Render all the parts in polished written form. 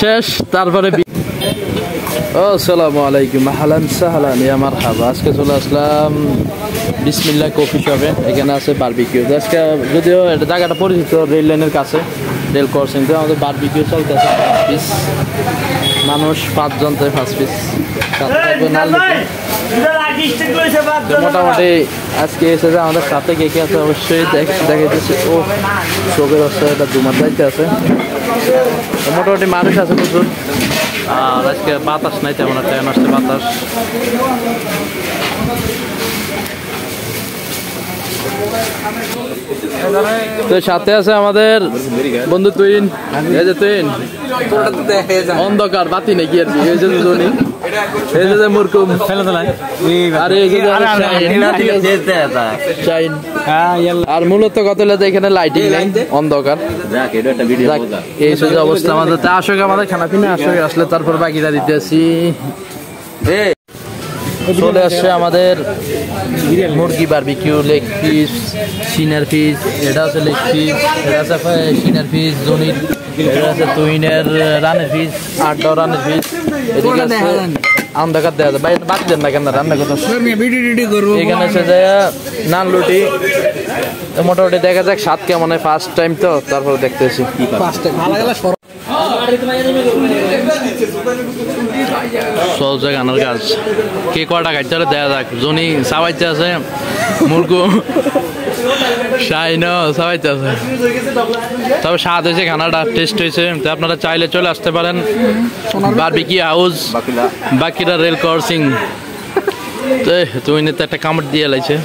শেষ তারপরে আসসালামু আলাইকুম আহলান সাহলান ইয়া মারহাবা। আজকে চলে আসলাম বিসমিল্লাহ কফি শপে। এখানে আছে বারবিকিউ। আজকে যদিও এটা জায়গাটা পরিচিত, রেল লাইনের কাছে, রেল ক্রসিং। আমাদের বারবিকিউ চলতেছে। পিস মানুষ 5 জন, 5 পিস মোটামুটি। আজকে এসেছে আমাদের সাথে কে কে আছে অবশ্যই দেখাইতেছে। ও চোখের অবস্থা এটা দুমার দায়িত্বে আছে। মোটামুটি মানুষ আছে প্রচুর। আর আজকে বাতাস নাই তেমন একটা, আসছে বাতাস। তো সাথে আছে আমাদের বন্ধু তুইন। এই যে তুইন অন্ধকার বাতি নাকি আর কি। এই যে জনি, এই যে মুরকুম, আর এই যে শাইন। আর মূলত কত হলে এখানে লাইটিং নেই, অন্ধকার। এই যে অবস্থা আমাদের। তা আসলে আমাদের খানা পিনা আসলে আসলে তারপর বাকিটা দিতেছি। চলে আসছে আমাদের মুরগি বারবিকিউ, লেগ পিস, সিনার পিস। এটা আছে লেগ পিস, এটা আছে সিনার পিস, জনির, এটা আছে তুইনের রানের পিস, 8 রানের পিস। এদিকে আছে অন্ধকার দেওয়া যায়, বাইরে বাদ দেন না কেন রান্না করতে। এখানে আছে যে নান রুটি। মোটামুটি দেখা যাক স্বাদ কেমন হয়, ফার্স্ট টাইম তো, তারপরে দেখতেছি। সহজ গানের কাজ, কে কটা খাইতে হলে দেখা যাক। জনি সাবাইতে আছে, মুরগু শাইন সাবাইতে আছে। তবে স্বাদ হয়েছে, খানাটা টেস্ট হয়েছে। তো আপনারা চাইলে চলে আসতে পারেন বারবিকিউ হাউস, বাকিরা রেল ক্রসিং। তুই তো একটা কামড় দিয়ে লাইছে।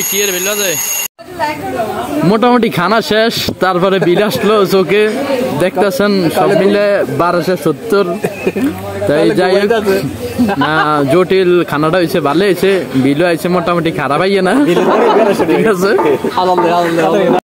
কি এর বিল আছে? মোটামুটি খানা শেষ, তারপরে বিল আসলো চোখে। দেখতেছেন সব মিলে 1270। তাই যাই হোক, জটিল খানাটা হয়েছে, ভালো হয়েছে। বিলও হয়েছে মোটামুটি, খারাপ হইয়ে না। ঠিক আছে।